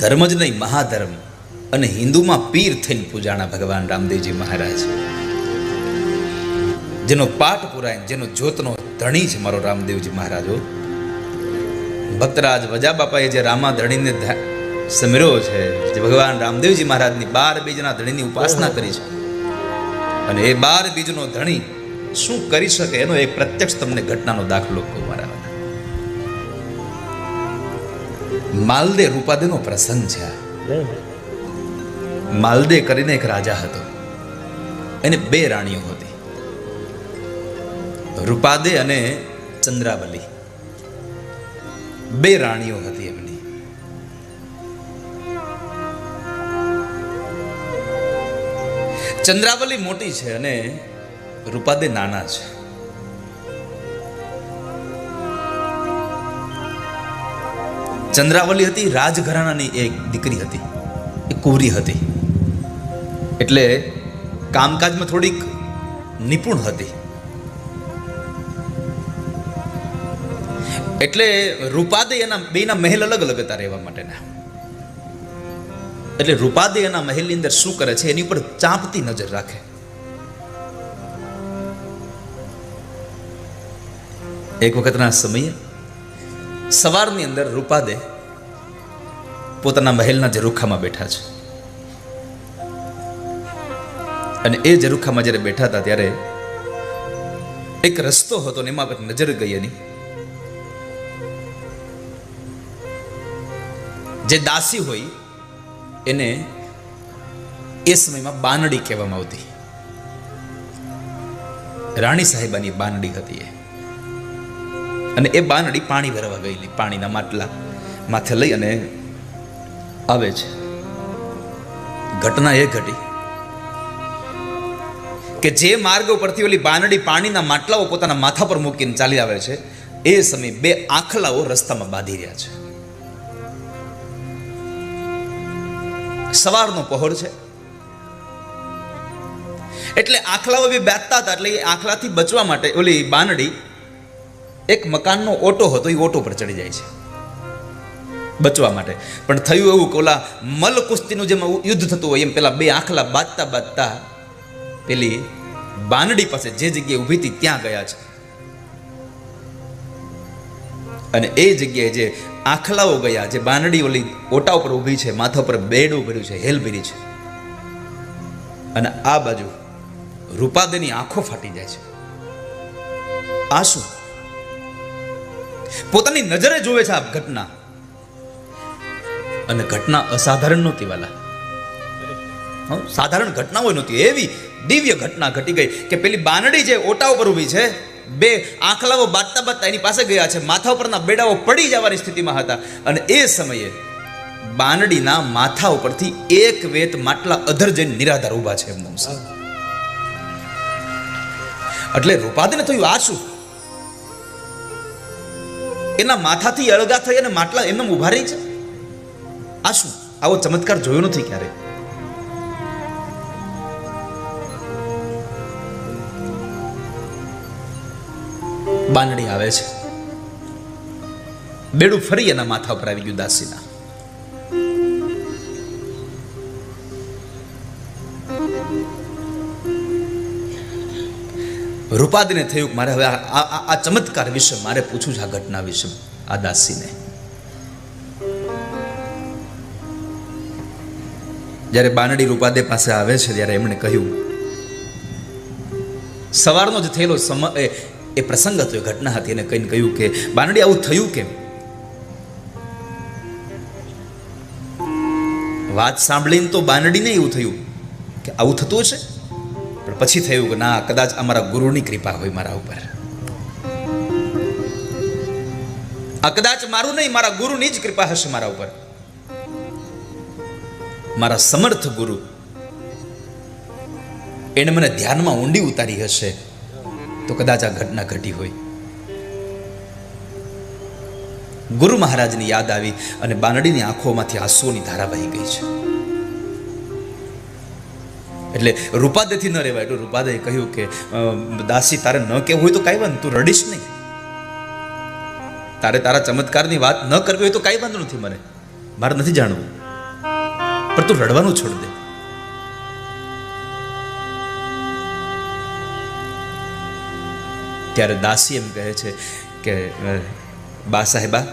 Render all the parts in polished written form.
ધર્મ જ નહીં મહાધર્મ અને હિન્દુમાં પીર થઈને પૂજાણા ભગવાન રામદેવજી મહારાજ, જેનો પાઠ પુરાય, જેનો જ્યોતનો ધણી છે મારો રામદેવજી મહારાજો. ભક્તરાજ વજા બાપાએ જે રામા ધણીને સમેર્યો છે, જે ભગવાન રામદેવજી મહારાજની 12 બીજના ધણીની ઉપાસના કરી છે, અને એ 12 બીજનો ધણી શું કરી શકે એનો એક પ્રત્યક્ષ તમને ઘટનાનો દાખલો કહું મારા. માલદે રૂપાદેનો પ્રસંગ છે. માલદે કરીને એક રાજા હતો, એને 2 રાણીઓ હતી, રૂપાદે અને ચંદ્રાવલી. 2 રાણીઓ હતી એમની. ચંદ્રાવલી મોટી છે અને રૂપાદે નાના છે. ચંદ્રાવલી હતી રાજઘરાણાની એક દીકરી હતી, એ કુંવરી હતી, એટલે કામકાજમાં થોડીક નિપુણ હતી. એટલે રૂપાદે એના બેના મહેલ અલગ અલગ હતા રહેવા માટેના. એટલે રૂપાદે એના મહેલની અંદર શું કરે છે એની ઉપર ચાંપતી નજર રાખે. એક વખતના સમયે સવારની અંદર રૂપાદે પોતાના મહેલના ઝરૂખામાં બેઠા છે, અને એ ઝરૂખામાં જ્યારે બેઠા હતા ત્યારે એક રસ્તો હતો ને એમાં નજર ગઈ એની. જે દાસી હોય એને એ સમયમાં બાનડી કહેવામાં આવતી. રાણી સાહેબાની બાનડી હતી એ, અને એ બાનડી પાણી ભરવા ગયેલી, પાણીના માટલા માથે લઈ અને આવે છે. ઘટના એ ઘટી કે જે માર્ગ ઉપરથી ઓલી બાનડી પાણીના માટલાઓ પોતાના માથા પર મૂકીને ચાલી આવે છે, એ સમયે 2 આંખલાઓ રસ્તામાં બાંધી રહ્યા છે. સવારનો પહોર છે, એટલે આંખલાઓ બી બાંધતા હતા. એટલે એ આંખલાથી બચવા માટે ઓલી બાનડી એક મકાનનો ઓટો હતો, એ ઓટો પર ચડી જાય છે બચવા માટે. પણ થયું એવું કે ઓલા મલ કુસ્તીનું જેમ યુદ્ધ થતું હોય એમ પેલા 2 આંખલા બાંધતા બાંધતા પેલી બાનડી પાસે જે જગ્યાએ ઊભી હતી ત્યાં ગયા છે. અને એ જગ્યાએ જે આંખલાઓ ગયા, જે બાનડી ઓલી ઓટા ઉપર ઊભી છે, માથા ઉપર બેડું ભર્યું છે, હેલ ભરી છે, અને આ બાજુ રૂપાદેની આંખો ફાટી જાય છે. આ શું? પોતાની નજરે જોવે છે આ ઘટના, અને ઘટના અસાધારણ નહોતી વાલા, સાધારણ ઘટના હોય નહોતી, એવી દિવ્ય ઘટના ઘટી ગઈ કે પેલી બાનડી જે ઓટા ઉપર ઊભી છે, 2 આંખલાઓ બાંધતા બાંધતા એની પાસે ગયા છે, માથા ઉપરના બેડાઓ પડી જવાની સ્થિતિમાં હતા, અને એ સમયે બાનડીના માથા ઉપરથી 1 વેત માટલા અધર જઈને નિરાધાર ઊભા છે એમનું. એટલે રૂપાદેને થયું આ શું? એના માથાથી અળગા થઈ અને માટલા એમને ઉભા રહી છે. આ શું? આવો ચમત્કાર જોયો નથી ક્યારે. બાનડી આવે છે, બેડું ફરી એના માથા ઉપર આવી ગયું દાસીના. રૂપાદીને થયું મારે હવે આ ચમત્કાર વિશે મારે પૂછવું છે, આ ઘટના વિશે આ દાસીને. જ્યારે બાનડી રૂપાદે પાસે આવે છે ત્યારે એમણે કહ્યું, સવારનો જ થયેલો સમય એ પ્રસંગ હતો, એ ઘટના હતી. એને કહીને કહ્યું કે બાનડી આવું થયું કેમ? વાત સાંભળીને તો બાનડીને એવું થયું કે આવું થતું હશે, પણ પછી થયું કે ના, કદાચ અમારા ગુરુની કૃપા હોય મારા ઉપર. આ કદાચ મારું નહીં, મારા ગુરુની જ કૃપા હશે મારા ઉપર. મારા સમર્થ ગુરુ એને મને ધ્યાનમાં ઊંડી ઉતારી હશે, તો કદાચ આ ઘટના ઘટી હોય. ગુરુ મહારાજની યાદ આવી અને બાનડીની આંખોમાંથી આંસુઓની ધારા વહી ગઈ છે. એટલે રૂપાદેથી ન રહેવાય. એટલે રૂપાદેએ કહ્યું કે દાસી, તારે ન કહેવું હોય તો કાંઈ વાંધો, તું રડીશ નહીં. તારે તારા ચમત્કારની વાત ન કરવી હોય તો કાંઈ વાંધો નથી, મારે નથી જાણવું. પણ તું રડવાનું છોડ દે. ત્યારે દાસી એમ કહે છે કે બા સાહેબા,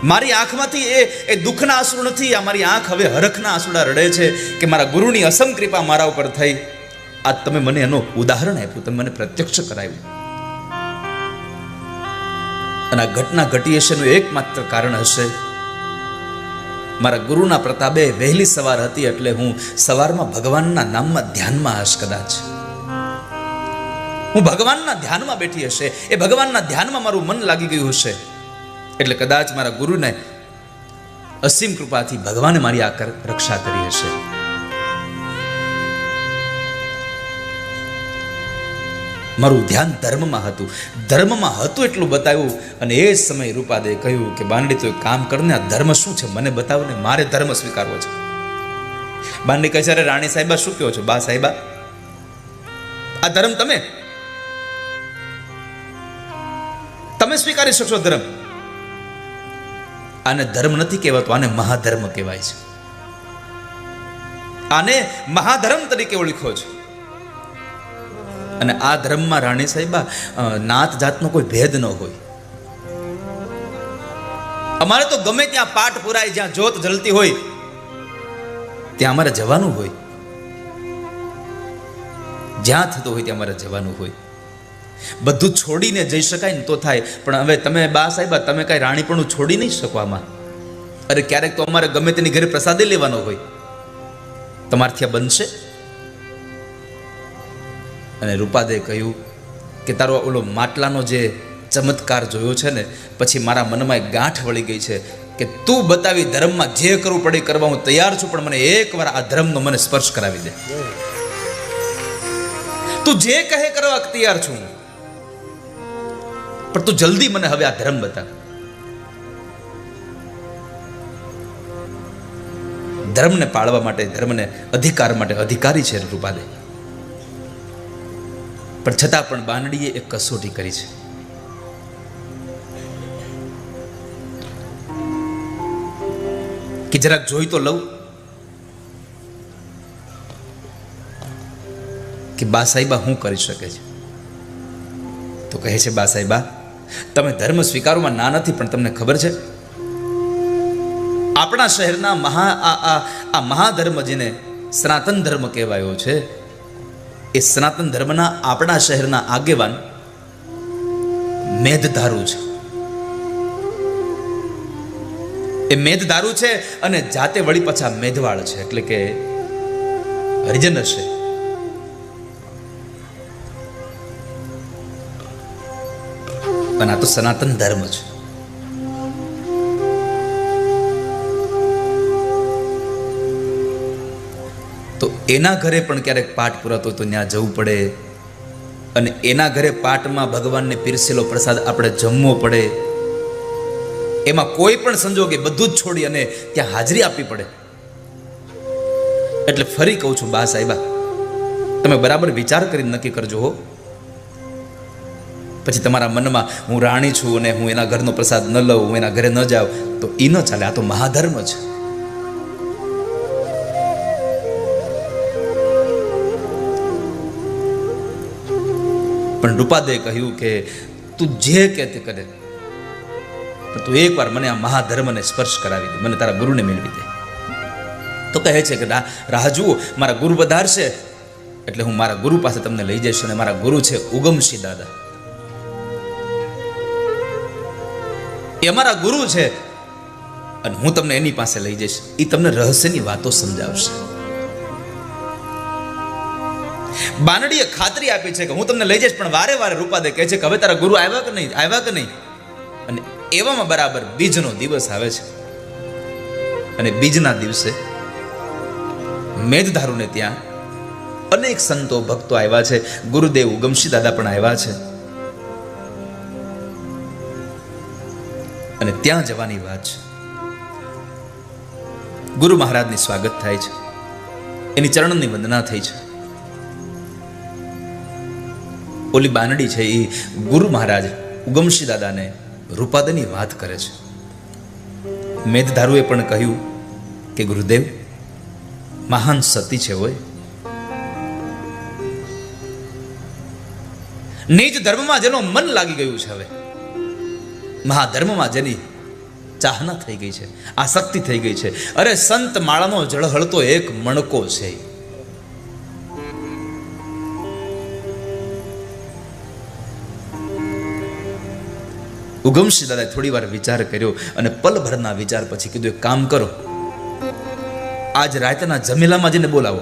મારી આંખમાંથી એ દુઃખના આંસુ નથી, આ મારી આંખ હવે હરખના આંસુડા રડે છે કે મારા ગુરુની અસમ કૃપા મારા ઉપર થઈ. આ તમે મને એનો ઉદાહરણ આપ્યું, તમે મને પ્રત્યક્ષ કરાવ્યું. અને આ ઘટના ઘટી હશે એનું એકમાત્ર કારણ હશે મારા ગુરુના પ્રતાપે વહેલી સવાર હતી એટલે હું સવારમાં ભગવાનના નામમાં ધ્યાનમાં હશ. કદાચ હું ભગવાનના ધ્યાનમાં બેઠી હશે, એ ભગવાનના ધ્યાનમાં મારું મન લાગી ગયું હશે એટલે કદાચ મારા ગુરુને અસીમ કૃપાથી ભગવાને મારી આ રક્ષા કરી હશે. મારું ધ્યાન ધર્મમાં હતું, ધર્મમાં હતું એટલું બતાવ્યું. અને એ સમય રૂપાદે કહ્યું કે બાંડી તો એક કામ કરને, આ ધર્મ શું છે મને બતાવ ને, મારે ધર્મ સ્વીકારવો છે. બાંડી કહે છે, અરે રાણી સાહેબા શું કહો છો? બા સાહેબા, આ ધર્મ તમે સ્વીકારી શકશો ધર્મ? આને ધર્મ નથી કહેવાતું, આને મહાધર્મ કહેવાય છે. આને મહાધર્મ તરીકે ઓળખો છો. અને આ ધર્મમાં રાણી સાહેબા નાત જાતનો કોઈ ભેદ ન હોય. અમારે તો ગમે ત્યાં પાઠ પુરાય, જ્યાં જ્યોત જલતી હોય ત્યાં અમારે જવાનું હોય, જ્યાં થતું હોય ત્યાં અમારે જવાનું હોય. બધું છોડીને જઈ શકાય ને તો થાય, પણ હવે તમે બા સાહેબા તમે કઈ રાણીપણું છોડી નહીં શકો આમાં. અરે ક્યારેક તો અમારે ગમે તેની ઘરે પ્રસાદી લેવાનો હોય, તમારથી બનશે? અને રૂપાદે કહ્યું કે તારો ઓલો માટલાનો જે ચમત્કાર જોયો છે ને, પછી મારા મનમાં એક ગાંઠ વળી ગઈ છે કે તું બતાવી ધર્મમાં જે કરવું પડે કરવા હું તૈયાર છું, પણ મને એકવાર આ ધર્મનો મને સ્પર્શ કરાવી દે. તું જે કહે કરવા તૈયાર છું, પણ તું જલ્દી મને હવે આ ધર્મ બતાવ. ધર્મને પાળવા માટે, ધર્મને અધિકાર માટે અધિકારી છે રૂપાદે. પણ છતાં પણ બાનડીએ એક કસોટી કરી છે. કે જરાક જોઈ તો લઉં કે બા સાહેબા શું કરી શકે છે. તો કહે છે, બા સાહેબા તમે ધર્મ સ્વીકારવામાં ના નથી, પણ તમને ખબર છે આપણા શહેરના આ મહાધર્મ જેને સનાતન ધર્મ કહેવાયો છે, એ સનાતન ધર્મના આપણા શહેરના આગેવાન મેઘધારુ છે. એ મેઘધારુ છે અને જાતે વળી પાછા મેઘવાળ છે, એટલે કે હરિજન હશે. અને આ તો સનાતન ધર્મ છે. તો એના ઘરે પણ ક્યારેક પાઠ પુરાતો તો ત્યાં જવું પડે, અને એના ઘરે પાઠમાં ભગવાનને પીરસેલો પ્રસાદ આપણે જમવો પડે. એમાં કોઈ પણ સંજોગે બધું જ છોડી અને ત્યાં હાજરી આપવી પડે. એટલે ફરી કહું છું બા સાહેબા, તમે બરાબર વિચાર કરીને નક્કી કરજો હો. પછી તમારા મનમાં હું રાણી છું અને હું એના ઘરનો પ્રસાદ ન લઉં, હું એના ઘરે ન જાઉં, તો એ ન ચાલે. આ તો મહાધર્મ છે. પણ રૂપાદે કહ્યું કે તું જે કે તે કરે, પણ તું એકવાર મને આ મહાધર્મને સ્પર્શ કરાવી દે, મને તારા ગુરુને મેળવી દે. તો કહે છે કે રાહ જુઓ, મારા ગુરુ વધારશે એટલે હું મારા ગુરુ પાસે તમને લઈ જઈશ. અને મારા ગુરુ છે ઉગમસિંહ દાદા, એ અમારા ગુરુ છે, અને હું તમને એની પાસે લઈ જઈશ. એ તમને રહસ્યની વાતો સમજાવશે. બાનડીએ ખાતરી આપી છે કે હું તમને લઈ જઈશ, પણ વારે વારે રૂપાદે કહે છે કે હવે તારા ગુરુ આવ્યા કે નહીં. અને એવામાં બરાબર બીજનો દિવસ આવે છે, અને બીજના દિવસે મેઘધારુને ત્યાં અનેક સંતો ભક્તો આવ્યા છે. ગુરુદેવ ઉગમસિંહ દાદા પણ આવ્યા છે. અને ત્યાં જવાની વાત છે. ગુરુ મહારાજની સ્વાગત થાય છે, એની ચરણની વંદના થઈ છે. ઓલી બાનડી છે એ ગુરુ મહારાજ ઉગમસિંહ દાદાને રૂપાદેની વાત કરે છે. મેઘધારુએ પણ કહ્યું કે ગુરુદેવ મહાન સતી છે હોય, નિજ ધર્મમાં જેનો મન લાગી ગયું છે, હવે મહાધર્મમાં જેની ચાહના થઈ ગઈ છે, આસક્તિ થઈ ગઈ છે. અરે સંત માળાનો ઝળહળતો એક મણકો છે. ઉગમસિંહ દાદાએ થોડી વાર વિચાર કર્યો અને પલભરના વિચાર પછી કીધું, એક કામ કરો, આજ રાતના જમેલામાં જઈને બોલાવો.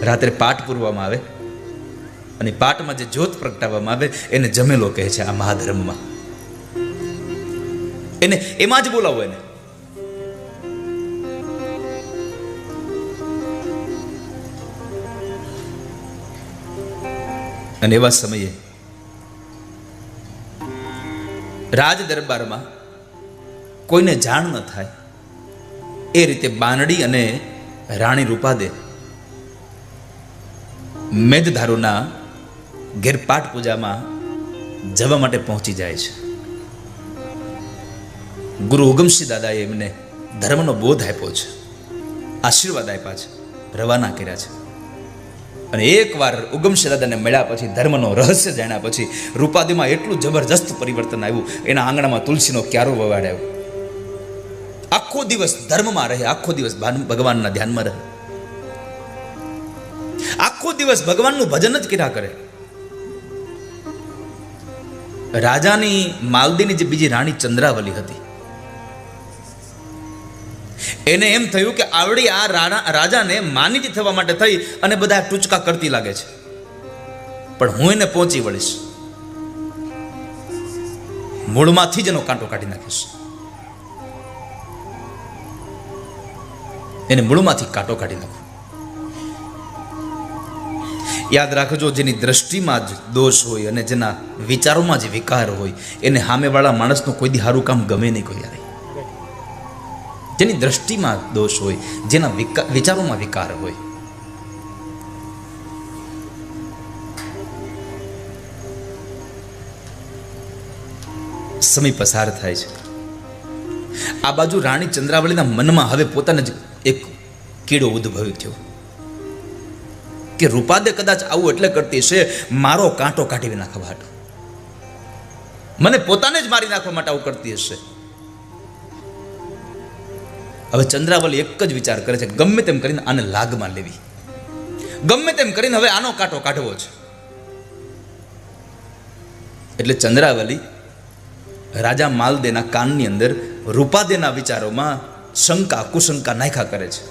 રાત્રે પાઠ પૂરવામાં આવે અને પાઠમાં જે જ્યોત પ્રગટાવવામાં આવે એને જમેલો કહે છે. આ મહાધર્મમાં એને એમાં જ બોલાવો એને. અને એવા સમયે રાજ દરબારમાં કોઈને જાણ ન થાય એ રીતે બાનડી અને રાણી રૂપાદે મેઘધારુના ઘેર પાઠ પૂજામાં જવા માટે પહોંચી જાય છે. ગુરુ ઉગમસિંહ દાદાએ એમને ધર્મનો બોધ આપ્યો છે, આશીર્વાદ આપ્યા છે, રવાના કર્યા છે. અને એકવાર ઉગમસિંહ દાદાને મળ્યા પછી, ધર્મનો રહસ્ય જાણ્યા પછી રૂપાદીમાં એટલું જબરજસ્ત પરિવર્તન આવ્યું. એના આંગણામાં તુલસીનો ક્યારો વવાડાયો. આખો દિવસ ધર્મમાં રહે, આખો દિવસ ભગવાનના ધ્યાનમાં રહે, આખો દિવસ ભગવાનનું ભજન જ કર્યા કરે. રાજાની માલદીની જે બીજી રાણી ચંદ્રાવલી હતી, એને એમ થયું કે આવડી આ રાજાને માનીતી થવા માટે થઈ અને બધા ટૂચકા કરતી લાગે છે, પણ હું એને પહોંચી વળીશ, મૂળમાંથી જ એનો કાંટો કાઢી નાખીશ. એને મૂળમાંથી કાંટો કાઢી નાખું. યાદ રાખજો, જેની દ્રષ્ટિમાં જ દોષ હોય અને જેના વિચારોમાં જ વિકાર હોય એને સામેવાળા માણસનું કોઈ દી સારું કામ ગમે નહીં. કોઈ યાર જેની દ્રષ્ટિમાં દોષ હોય, જેના વિચારોમાં વિકાર હોય. સમય પસાર થાય છે. આ બાજુ રાણી ચંદ્રાવલીના મનમાં હવે પોતાને જ એક કીડો ઉદ્ભવ્યો થયો કે રૂપાદે કદાચ આવું એટલે કરતી છે મારો કાંટો કાઢી નાખવા હાટુ, મને પોતાને જ મારી નાખવા માટે આવું કરતી હશે. હવે ચંદ્રાવલી એક જ વિચાર કરે છે, ગમે તેમ કરીને આને લાગમાં લેવી, ગમે તેમ કરીને હવે આનો કાંટો કાઢવો છે. એટલે ચંદ્રાવલી રાજા માલદેના કાનની અંદર રૂપાદેના વિચારોમાં શંકા કુશંકા નાખ્યા કરે છે,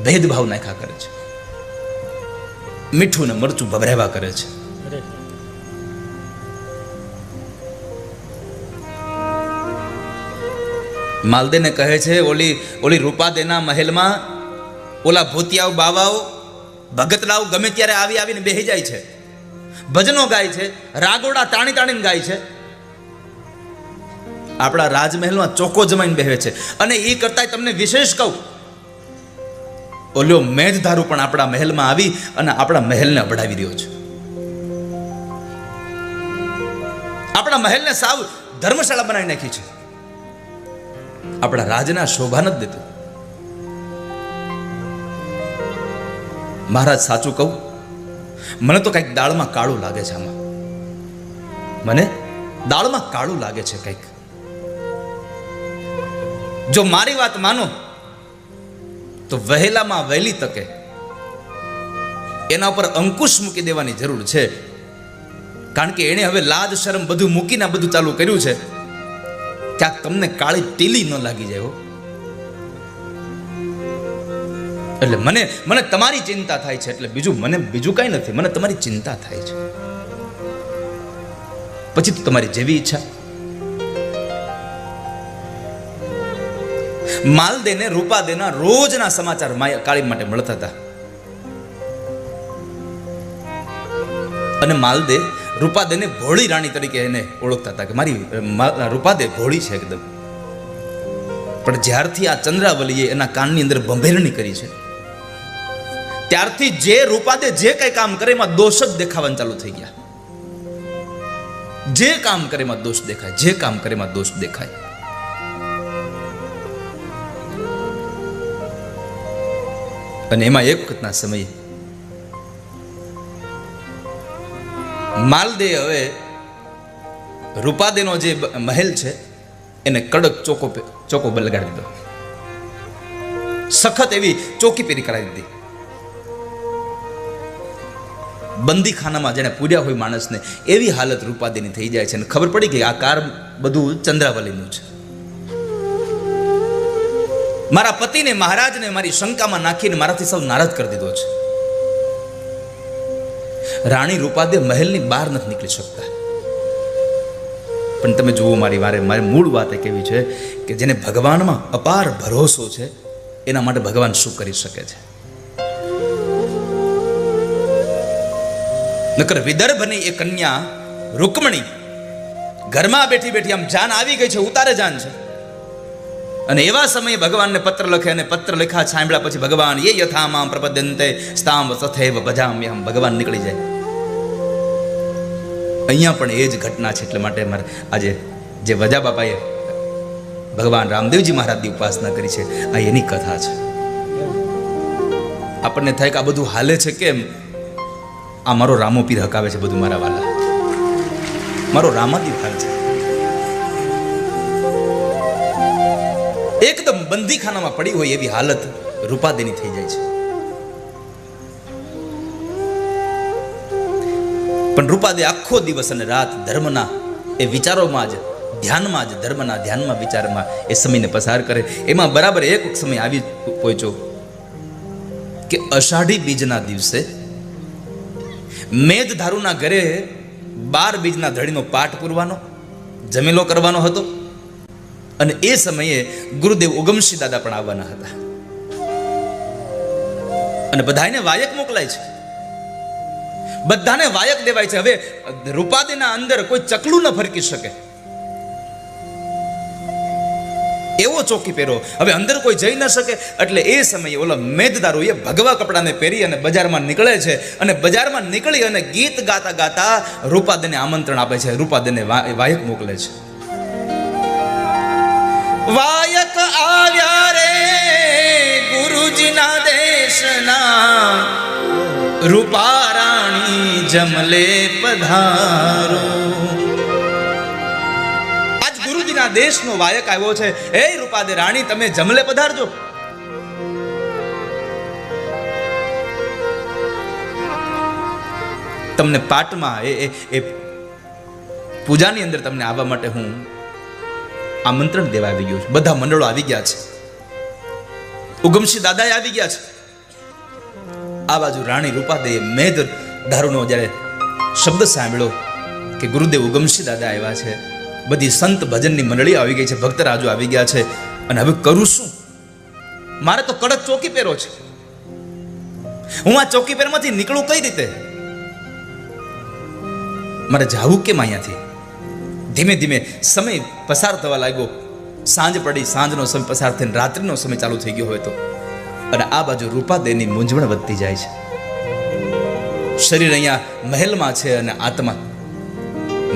ભેદભાવ નાખ્યા કરે છે, મીઠું ને મરચું ભભરાવ્યા કરે છે. માલદેને કહે છે, ઓલી રૂપાદેના મહેલમાં ઓલા ભૂતિયાઓ બાવાઓ ભગતલાઓ ગમે ત્યારે આવીને બેહી જાય છે, ભજનો ગાય છે, રાગોડા તાણીને ગાય છે, આપણા રાજમહેલમાં ચોકો જમાઈને બેહે છે. અને એ કરતા તમને વિશેષ કહું, ઓલ્યો મેઘધારુ પણ આપણા મહેલમાં આવી અને આપણા મહેલને અબડાવી રહ્યો છે. આપણા મહેલને સાવ ધર્મશાળા બનાવી નાખી છે, આપણા રાજના શોભા નથી દેતું. મહારાજ સાચું કહું, મને તો કંઈક દાળમાં કાળું લાગે છે. આમાં મને દાળમાં કાળું લાગે છે કંઈક. જો મારી વાત માનો તો વહેલામાં વહેલી તકે એના ઉપર અંકુશ મૂકી દેવાની જરૂર છે. કારણ કે એણે હવે લાજ શરમ બધું મૂકીને બધું ચાલુ કર્યું છે. ક્યાંક તમને કાળી ટીલી ન લાગી જાય. એટલે મને તમારી ચિંતા થાય છે. એટલે બીજું કઈ નથી, મને તમારી ચિંતા થાય છે. પછી તો તમારી જેવી ઈચ્છા. માલદેને રૂપાદેના રોજના સમાચાર કાળી માટે મળતા હતા. અને માલદે રૂપાદેને ભોળી રાણી તરીકે એને ઓળખતા હતા કે મારી રૂપાદે ભોળી છે એકદમ. પણ જ્યારથી આ ચંદ્રાવલીએ એના કાનની અંદર ભંભેરણી કરી છે, ત્યારથી જે રૂપાદે જે કઈ કામ કરે એમાં દોષ જ દેખાવાનું ચાલુ થઈ ગયા. જે કામ કરે એમાં દોષ દેખાય, જે કામ કરે એમાં દોષ દેખાય. અને એમાં એક વખતના સમયે માલદે હવે રૂપાદેનો જે મહેલ છે એને કડક ચોકો લગાડી દીધો, સખત એવી ચોકી પેરી કરાવી દીધી. બંદીખાનામાં જેને પૂર્યા હોય માણસને એવી હાલત રૂપાદેની થઈ જાય છે. અને ખબર પડી ગઈ આ કાર બધું ચંદ્રાવલીનું છે. મારા પતિને મહારાજને મારી શંકામાં નાખીને મારાથી સૌ નારાજ કરી દીધો છે. રાણી રૂપાદે મહેલની બહાર નથી નીકળી શકતા. પણ તમે જુઓ, મારી મૂળ વાત એ કેવી છે કે જેને ભગવાનમાં અપાર ભરોસો છે એના માટે ભગવાન શું કરી શકે છે. નકર વિદર્ભની એ કન્યા રૂકમણી ઘરમાં બેઠી બેઠી આમ જાન આવી ગઈ છે, ઉતારે જાન છે. અને એવા સમયે ભગવાનને પત્ર લખે, અને પત્ર લખ્યા સાંભળ્યા પછી ભગવાન એ યથામામ પ્રપદ્યંતેસ્તામ તથૈવ ભજામ્યહમ, ભગવાન નીકળી જાય. અહીંયા પણ એ જ ઘટના છે. એટલે માટે મારે આજે જે વજા બાપાએ ભગવાન રામદેવજી મહારાજની ઉપાસના કરી છે, આ એની કથા છે. આપણને થાય કે આ બધું હાલે છે કેમ? આ મારો રામો પીર હકાવે છે બધું. મારા વાલા, મારો રામાદીપ હાલ છે. એકદમ બંદીખાનામાં પડી હોય એવી હાલત રૂપાદેની થઈ જાય છે. પણ રૂપાદે આખો દિવસ અને રાત ધર્મના એ વિચારોમાં જ, ધ્યાનમાં જ, ધર્મના ધ્યાનમાં, વિચારમાં એ સમયને પસાર કરે. એમાં બરાબર એક સમય આવી પહોંચ્યો કે અષાઢી બીજના દિવસે મેઘધારુના ઘરે 12 બીજના ધડીનો પાઠ પૂરવાનો, જમેલો કરવાનો હતો. અને એ સમયે ગુરુદેવ ઉગમસિંહ દાદા પણ આવવાના હતા. અને બધાને વાયક મોકલાય છે, બધાને વાયક દેવાય છે. હવે રૂપાદેના અંદર કોઈ ચકલું ન ફરકી શકે એવો ચોકી પહેરો, હવે અંદર કોઈ જઈ ન શકે. એટલે એ સમયે ઓલા મેઘદારો એ ભગવા કપડાને પહેરી અને બજારમાં નીકળે છે. અને બજારમાં નીકળી અને ગીત ગાતા ગાતા રૂપાદેને આમંત્રણ આપે છે, રૂપાદેને વાયક મોકલે છે. વાયક આવ્યા રે ગુરુજીના દેશના, રૂપા રાણી જમલે પધારો. આજ ગુરુજીના દેશનો વાયક આવ્યો છે. એ રૂપાદે રાણી, તમે જમલે પધારજો. તમને પાટમાં એ પૂજાની અંદર તમને આવવા માટે હું આમંત્રણ દેવા આવી ગયું છે. બધા મંડળો આવી ગયા છે, ઉગમસિંહ દાદાએ આવી ગયા છે. આ બાજુ રાણી રૂપાદે મેઘ ધારુનો જ્યારે શબ્દ સાંભળ્યો કે ગુરુદેવ ઉગમસિંહ દાદા આવ્યા છે, બધી સંત ભજનની મંડળી આવી ગઈ છે, ભક્તરાજો આવી ગયા છે, અને હવે કરું શું? મારે તો કડક ચોકી પહેરો છે. હું આ ચોકી પહેરમાંથી નીકળું કઈ રીતે? મારે જાવું કેમ અહીંયાથી? ધીમે ધીમે સમય પસાર થવા લાગ્યો. સાંજ પડી, સાંજનો સમય પસાર થઈને રાત્રિનો સમય ચાલુ થઈ ગયો હોય તો. અને આ બાજુ રૂપાદેની મૂંઝવણ વધતી જાય છે. શરીર અહીંયા મહેલમાં છે અને આત્મા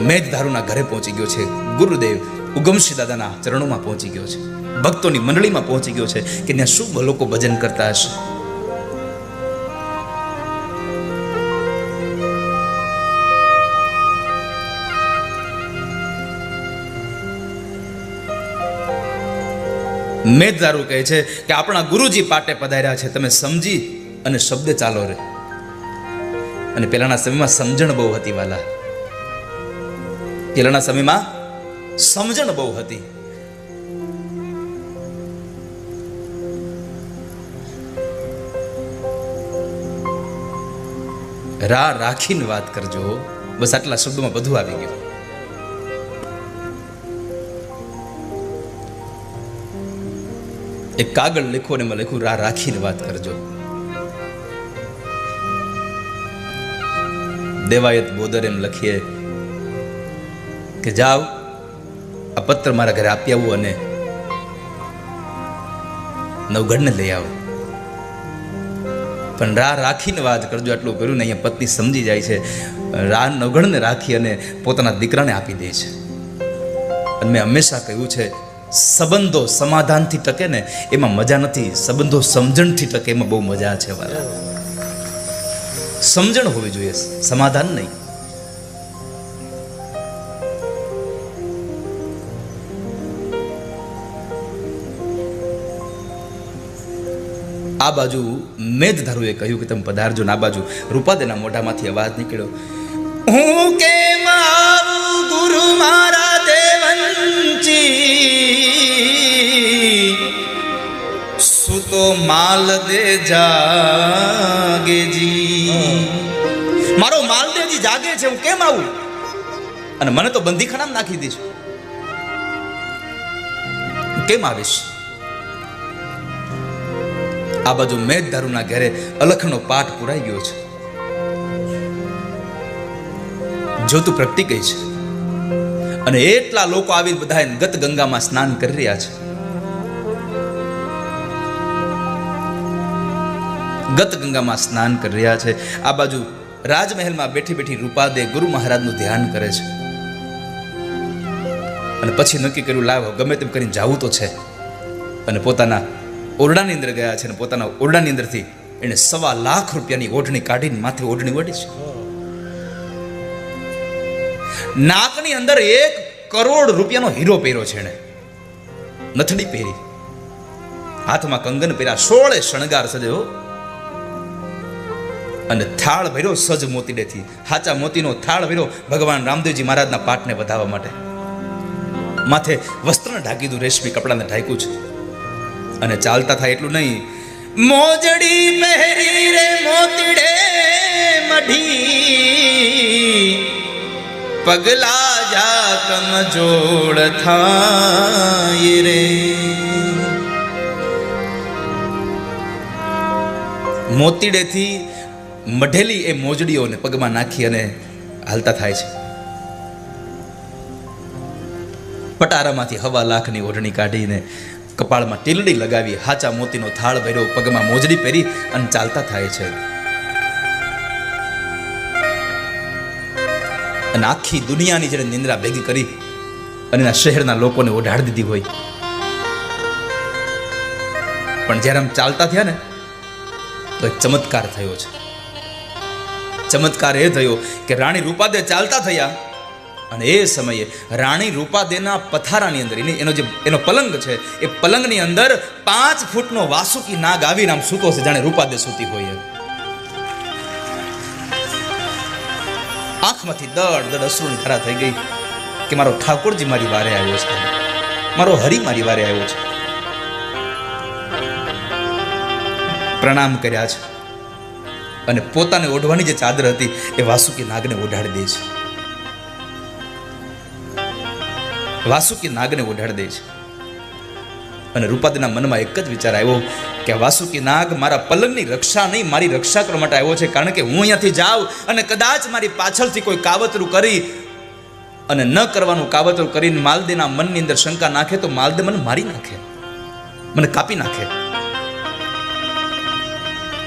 મેઘધારુના ઘરે પહોંચી ગયો છે. ગુરુદેવ ઉગમસિંહ દાદાના ચરણોમાં પહોંચી ગયો છે, ભક્તોની મંડળીમાં પહોંચી ગયો છે કે ત્યાં શું લોકો ભજન કરતા હશે. મેઘધારુ કહે છે કે આપણા ગુરુજી પાટે પધાર્યા છે, તમે સમજી અને શબ્દ ચાલો રે. અને પેલાના સમયમાં સમજણ બહુ હતી વાલા, પેલાના સમયમાં સમજણ બહુ હતી. રા રાખીને વાત કરજો, બસ આટલા શબ્દોમાં બધું આવી ગયું. એક કાગળ લખો ને મેં લખ્યું રા રાખીને વાત કરજો. દેવાયત બોદર એમ લખીએ કે જાઓ આ પત્ર મારા ઘરે આપી આવું અને નવગઢને લઈ આવો, પણ રા રાખીને વાત કરજો. આટલું કર્યું ને અહીંયા પત્ની સમજી જાય છે. રા નવગઢને રાખી અને પોતાના દીકરાને આપી દે છે. અને મેં હંમેશા કહ્યું છે, સંબંધો સમાધાનથી ટકે ને એમાં મજા નથી, સંબંધો સમજણથી ટકે એમાં બહુ મજા છે વાલા. સમજણ હોવી જોઈએ, સમાધાન નહીં. આ બાજુ મેઘધારુએ કહ્યું કે તમે પધારજો. આ બાજુ રૂપાદેના મોઢામાંથી અવાજ નીકળ્યો, હું કેમ આવું ગુરુ મારા દેવંચી, સુતો માલ દે જાગેજી. મારો માલદેજી જાગે છે, હું કેમ આવું? અને મને તો બંદીખાનામાં નાખી દીધું, કેમ આવીશ? આ બાજુ મેઘધારુના ઘરે અલખનો પાઠ પુરાઈ ગયો છે, જ્યોતું પ્રગટી ગઈ છે, અને એટલા લોકો આવી બધા ગત ગંગામાં સ્નાન કરી રહ્યા છે. ગત ગંગામાં સ્નાન કરી રહ્યા છે. આ બાજુ રાજમહેલમાં બેઠી બેઠી રૂપાદે ગુરુ મહારાજનું ધ્યાન કરે છે, અને પછી નક્કી કર્યું લાવ ગમે તેમ કરીને જાવું તો છે. અને પોતાના ઓરડાની અંદર ગયા છે, અને પોતાના ઓરડાની અંદરથી એને 1.25 લાખ રૂપિયાની ઓઢણી કાઢીને માથે ઓઢણી ઓઢી છે. નાકની અંદર 1 કરોડ રૂપિયાનો હીરો પહેર્યો છે, એને નથડી પહેરી, હાથમાં કંગન પહેર્યા, 16 શણગાર સજ્યો, અને થાળ ભર્યો સજ મોતીડેથી, હાચા મોતીનો થાળ ભર્યો ભગવાન રામદેવજી મહારાજના પાઠને વધાવવા માટે. માથે વસ્ત્રને ઢાંકી દીધું, રેશમી કપડાને ઢાંક્યું છે, અને ચાલતા થાય એટલું નહીં, મોજડી પહેરી રે મોતીડે મઢી, પગલા જા કમજોડ થાય રે. મોતીડેથી મઢેલી એ મોજડીઓને પગમાં નાખી અને હાલતા થાય છે. પટારામાંથી 1.25 લાખની ઓઢણી કાઢીને કપાળમાં ટીલડી લગાવી, હાચા મોતીનો થાળ ભર્યો, પગમાં મોજડી પહેરી અને ચાલતા થાય છે. અને આખી દુનિયાની જેને નિંદ્રા ભેગી કરી અને એના શહેરના લોકોને ઓઢાડી દીધી હોય, પણ જ્યારે આમ ચાલતા થયા ને તો એક ચમત્કાર થયો છે. ચમત્કાર એ થયો કે રાણી રૂપાદે ચાલતા થયા, અને એ સમયે રાણી રૂપાદેના પથારાની અંદર એનો પલંગ છે, એ પલંગની અંદર 5 ફૂટનો વાસુકી નાગ આવીને આમ સૂતો છે, જાણે રૂપાદે સૂતી હોય. આંખમાંથી દડ દડ અશ્રુની ધારા થઈ ગઈ કે મારો ઠાકોરજી મારી વારે આવ્યો છે, મારો હરિ મારી વારે આવ્યો છે. પ્રણામ કર્યા છે, અને પોતાને ઓઢવાની જે ચાદર હતી એ વાસુકી નાગને ઓઢાડી દે છે. વાસુકી નાગને ઓઢાડી દે છે, અને રૂપાદેના મનમાં એક જ વિચાર આવ્યો કે વાસુકી નાગ મારા પલંગની રક્ષા નહીં, મારી રક્ષા કરવા માટે આવ્યો છે. કારણ કે હું અહીંયાથી જાઉં અને કદાચ મારી પાછળથી કોઈ કાવતરું કરી અને ન કરવાનું કાવતરું કરીને માલદેના મનની અંદર શંકા નાખે તો માલદે મને મારી નાખે, મને કાપી નાખે.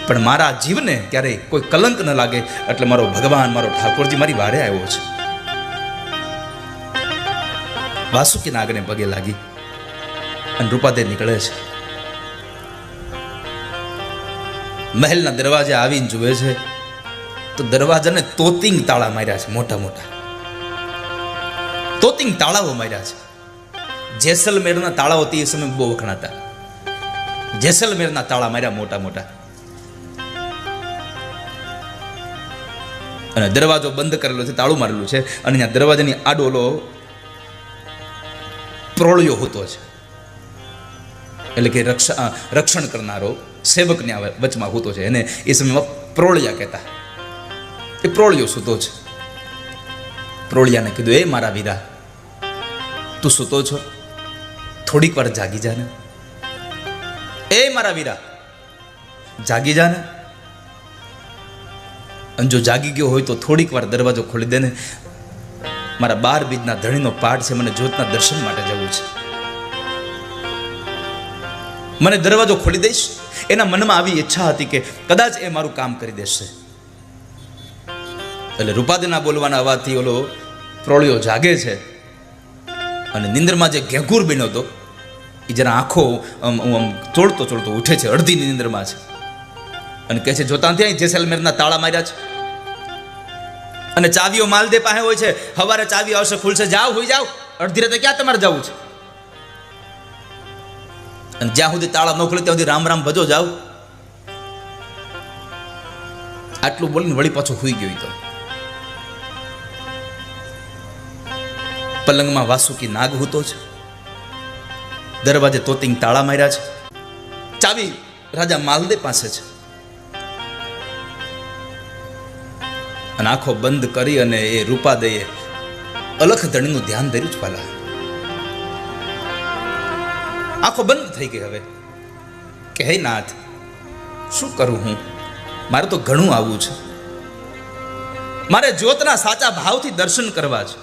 પણ મારા જીવને ક્યારેય કોઈ કલંક ન લાગે, એટલે મારો ભગવાન, મારો ઠાકોરજી મારી વારે આવ્યો છે. વાસુકી નાગને પગે લાગી અને રૂપાદે નીકળે છે. મહેલના દરવાજે આવીને જુએ છે તો દરવાજાને તોતિંગ તાળા માર્યા છે, મોટા મોટા તોતિંગ તાળાઓ માર્યા છે. જેસલમેરના તાળાઓ તે સમય બહુ વખણાતા, જેસલમેરના તાળા માર્યા મોટા મોટા. અને દરવાજો બંધ કરેલો છે, તાળું મારેલું છે, અને ત્યાં દરવાજાની આડોલો પ્રોળિયો હોતો છે, એટલે કે રક્ષણ કરનારો સેવકને વચમાં હોતો છે, એને એ સમયમાં પ્રોળિયા કહેતા. એ પ્રોળિયો સૂતો છે. પ્રોળિયાને કીધું, એ મારા વીરા, તું સૂતો છો, થોડીક વાર જાગી જા ને. એ મારા વીરા, જાગી જા ને. અને જો જાગી ગયો હોય તો થોડીક વાર દરવાજો ખોલી દે ને, મારા 12 બીજના ધણીનો પાઠ છે, મને જ્યોતના દર્શન માટે જવું છે, મને દરવાજો ખોલી દઈશ. એના મનમાં આવી ઈચ્છા હતી કે કદાચ એ મારું કામ કરી દેશે. એટલે રૂપાદેના બોલવાના અવાજથી ઓલો પ્રોળિયો જાગે છે, અને નિંદ્રમાં જે ઘેઘૂર બન્યો હતો એ જરા આંખો આમ ચોળતો ચોળતો ઉઠે છે, અડધી નિંદ્રમાં છે, અને કહે છે જોતા ત્યાં જેસલમેરના તાળા માર્યા છે અને ચાવીઓ માલદે પાસે હોય છે, સવારે ચાવી આવશે ખુલશે, જાઓ હોઈ જાઓ, અડધી રાતે ક્યાં તમારે જવું છે? અને જ્યાં સુધી તાળા ન ખુલે ત્યાં સુધી રામ રામ ભજો જાઓ. આટલું બોલીને વળી પાછો હુઈ ગયો. તો પલંગમાં વાસુકી નાગ હૂતો છે, દરવાજે તોતિંગ તાળા માર્યા છે, ચાવી રાજા માલદે પાસે છે, અને આંખો બંધ કરી અને એ રૂપાદયે અલખ ધણીનું ધ્યાન ધર્યું જ પાલા. આંખો બંધ થઈ ગઈ. હવે કે હે નાથ, શું કરું હું? મારે તો ઘણું આવવું છે, મારે જ્યોતના સાચા ભાવથી દર્શન કરવા છે.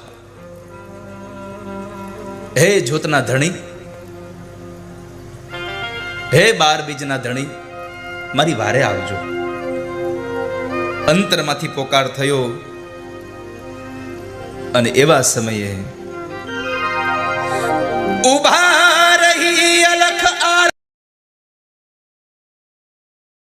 હે જ્યોતના ધણી, હે 12 બીજના ધણી, મારી વારે આવજો. અંતરમાંથી પોકાર થયો અને એવા સમયે ઉભા